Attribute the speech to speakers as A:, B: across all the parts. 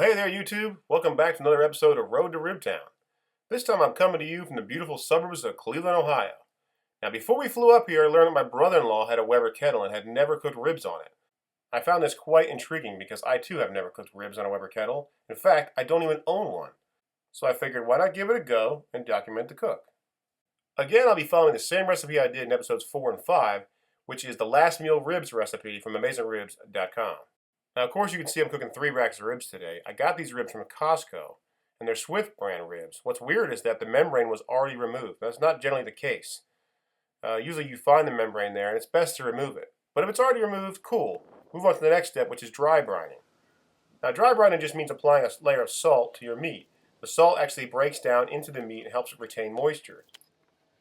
A: Well, hey there, YouTube. Welcome back to another episode of Road to Ribtown. This time I'm coming to you from the beautiful suburbs of Cleveland, Ohio. Now, before we flew up here, I learned that my brother-in-law had a Weber Kettle and had never cooked ribs on it. I found this quite intriguing because I too have never cooked ribs on a Weber Kettle. In fact, I don't even own one. So I figured, why not give it a go and document the cook? Again, I'll be following the same recipe I did in episodes 4 and 5, which is the last meal ribs recipe from AmazingRibs.com. Now, of course, you can see I'm cooking 3 racks of ribs today. I got these ribs from Costco, and they're Swift brand ribs. What's weird is that the membrane was already removed. That's not generally the case. Usually you find the membrane there, and it's best to remove it. But if it's already removed, cool. Move on to the next step, which is dry brining. Now, dry brining just means applying a layer of salt to your meat. The salt actually breaks down into the meat and helps it retain moisture.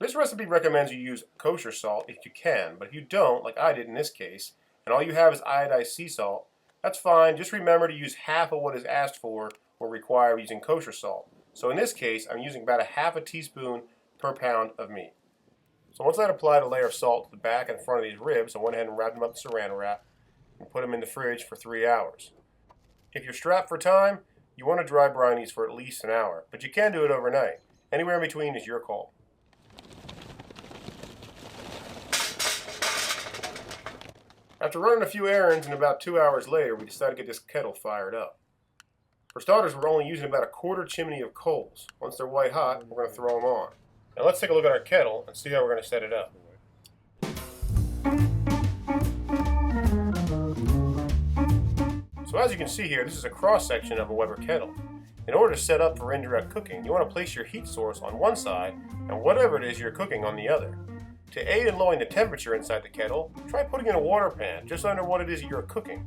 A: This recipe recommends you use kosher salt if you can, but if you don't, like I did in this case, and all you have is iodized sea salt, that's fine. Just remember to use half of what is asked for or required using kosher salt. So in this case, I'm using about a half a teaspoon per pound of meat. So once I'd applied a layer of salt to the back and front of these ribs, I went ahead and wrapped them up in saran wrap and put them in the fridge for 3 hours. If you're strapped for time, you want to dry brine these for at least an hour, but you can do it overnight. Anywhere in between is your call. After running a few errands and about 2 hours later, we decided to get this kettle fired up. For starters, we're only using about a quarter chimney of coals. Once they're white hot, we're going to throw them on. Now let's take a look at our kettle and see how we're going to set it up. So as you can see here, this is a cross-section of a Weber kettle. In order to set up for indirect cooking, you want to place your heat source on one side and whatever it is you're cooking on the other. To aid in lowering the temperature inside the kettle, try putting in a water pan just under what it is you're cooking.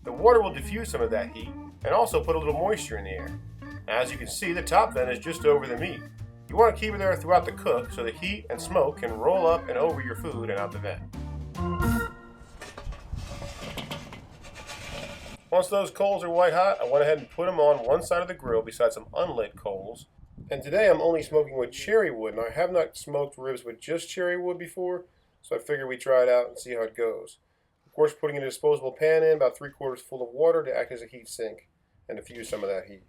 A: The water will diffuse some of that heat and also put a little moisture in the air. Now, as you can see, the top vent is just over the meat. You want to keep it there throughout the cook so the heat and smoke can roll up and over your food and out the vent. Once those coals are white hot, I went ahead and put them on one side of the grill beside some unlit coals. And today I'm only smoking with cherry wood, and I have not smoked ribs with just cherry wood before, so I figured we'd try it out and see how it goes. Of course, putting a disposable pan in, about 3/4 full of water to act as a heat sink and diffuse some of that heat.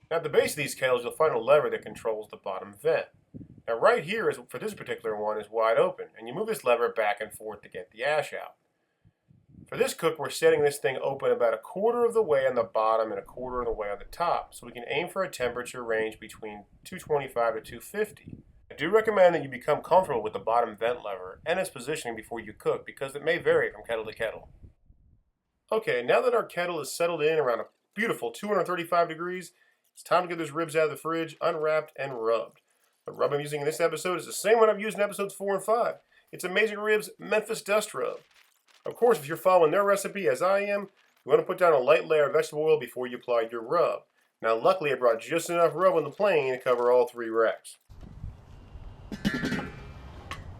A: Now at the base of these kettles, you'll find a lever that controls the bottom vent. Now right here, for this particular one, is wide open, and you move this lever back and forth to get the ash out. For this cook, we're setting this thing open about 1/4 of the way on the bottom and 1/4 of the way on the top, so we can aim for a temperature range between 225 to 250. I do recommend that you become comfortable with the bottom vent lever and its positioning before you cook, because it may vary from kettle to kettle. Okay, now that our kettle is settled in around a beautiful 235 degrees, it's time to get those ribs out of the fridge, unwrapped and rubbed. The rub I'm using in this episode is the same one I've used in episodes 4 and 5. It's Amazing Ribs Memphis Dust Rub. Of course, if you're following their recipe as I am, you want to put down a light layer of vegetable oil before you apply your rub. Now, luckily, I brought just enough rub on the plane to cover all 3 racks.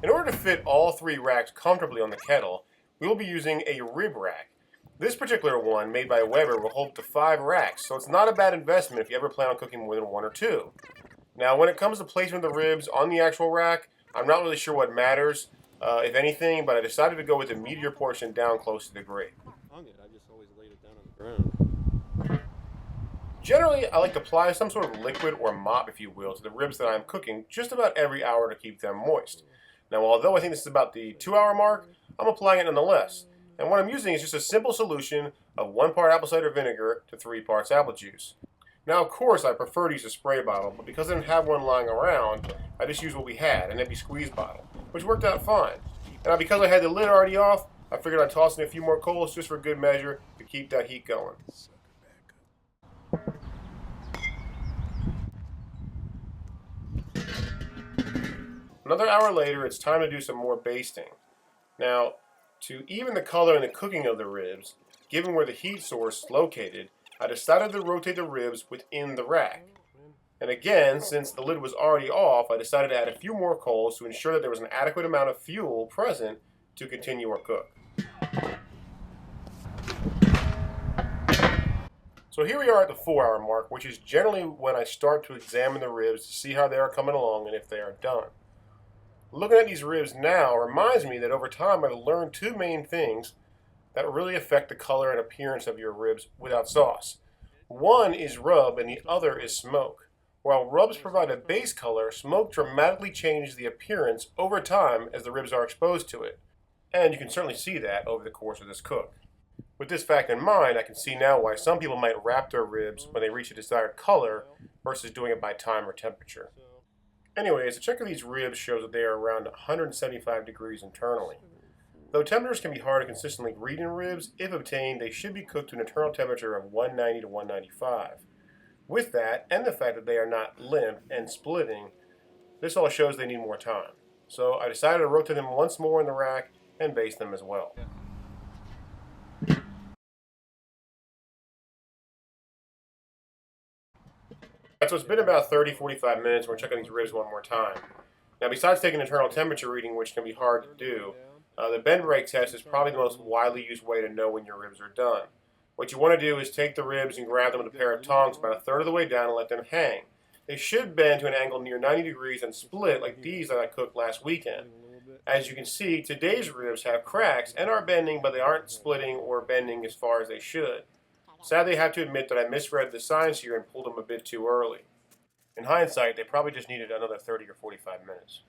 A: In order to fit all 3 racks comfortably on the kettle, we will be using a rib rack. This particular one, made by Weber, will hold up to 5 racks, so it's not a bad investment if you ever plan on cooking more than 1 or 2. Now, when it comes to placement of the ribs on the actual rack, I'm not really sure what matters. If anything, but I decided to go with the meatier portion down close to the grate.
B: I just always laid it down on the ground.
A: Generally, I like to apply some sort of liquid or mop, if you will, to the ribs that I'm cooking just about every hour to keep them moist. Now, although I think this is about the 2-hour mark, I'm applying it nonetheless. And what I'm using is just a simple solution of 1 part apple cider vinegar to 3 parts apple juice. Now, of course, I prefer to use a spray bottle, but because I didn't have one lying around, I just used what we had, an empty squeeze bottle, which worked out fine. Now, because I had the lid already off, I figured I'd toss in a few more coals just for good measure to keep that heat going. Another hour later, it's time to do some more basting. Now, to even the color and the cooking of the ribs, given where the heat source is located, I decided to rotate the ribs within the rack. And again, since the lid was already off, I decided to add a few more coals to ensure that there was an adequate amount of fuel present to continue our cook. So here we are at the 4-hour mark, which is generally when I start to examine the ribs to see how they are coming along and if they are done. Looking at these ribs now reminds me that over time I've learned 2 main things that really affect the color and appearance of your ribs without sauce. One is rub and the other is smoke. While rubs provide a base color, smoke dramatically changes the appearance over time as the ribs are exposed to it. And you can certainly see that over the course of this cook. With this fact in mind, I can see now why some people might wrap their ribs when they reach a desired color versus doing it by time or temperature. Anyways, a check of these ribs shows that they are around 175 degrees internally. Though temperatures can be hard to consistently read in ribs, if obtained, they should be cooked to an internal temperature of 190 to 195. With that, and the fact that they are not limp and splitting, this all shows they need more time. So I decided to rotate them once more in the rack and baste them as well. So it's been about 30-45 minutes. We're checking these ribs one more time. Now, besides taking internal temperature reading, which can be hard to do, the bend break test is probably the most widely used way to know when your ribs are done. What you want to do is take the ribs and grab them with a pair of tongs about a third of the way down and let them hang. They should bend to an angle near 90 degrees and split like these that I cooked last weekend. As you can see, today's ribs have cracks and are bending, but they aren't splitting or bending as far as they should. Sadly, I have to admit that I misread the signs here and pulled them a bit too early. In hindsight, they probably just needed another 30 or 45 minutes.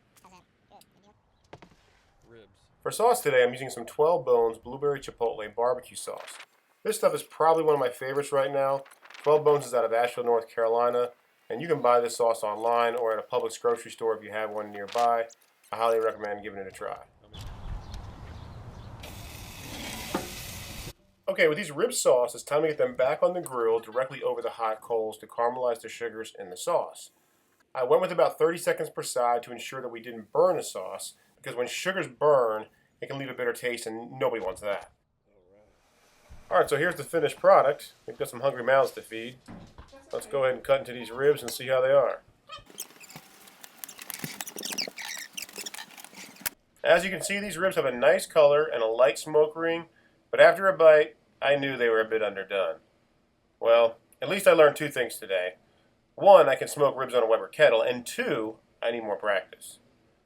A: For sauce today, I'm using some 12 Bones Blueberry Chipotle barbecue sauce. This stuff is probably one of my favorites right now. 12 Bones is out of Asheville, North Carolina, and you can buy this sauce online or at a Publix grocery store if you have one nearby. I highly recommend giving it a try. Okay, with these rib sauce, it's time to get them back on the grill directly over the hot coals to caramelize the sugars in the sauce. I went with about 30 seconds per side to ensure that we didn't burn the sauce, because when sugars burn, it can leave a bitter taste and nobody wants that. Alright, so here's the finished product. We've got some hungry mouths to feed. Let's go ahead and cut into these ribs and see how they are. As you can see, these ribs have a nice color and a light smoke ring, but after a bite, I knew they were a bit underdone. Well, at least I learned two things today. One, I can smoke ribs on a Weber Kettle, and two, I need more practice.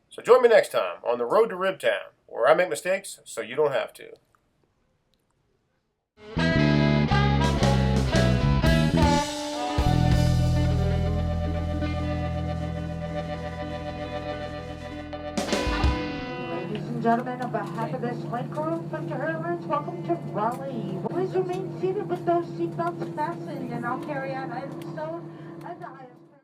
A: So join me next time on the road to Ribtown, where I make mistakes so you don't have to.
C: Ladies and gentlemen, on behalf of this flight crew, Mr. Hermans, welcome to Raleigh. Please remain seated with those seatbelts fastened, and I'll carry out items stowed at the highest.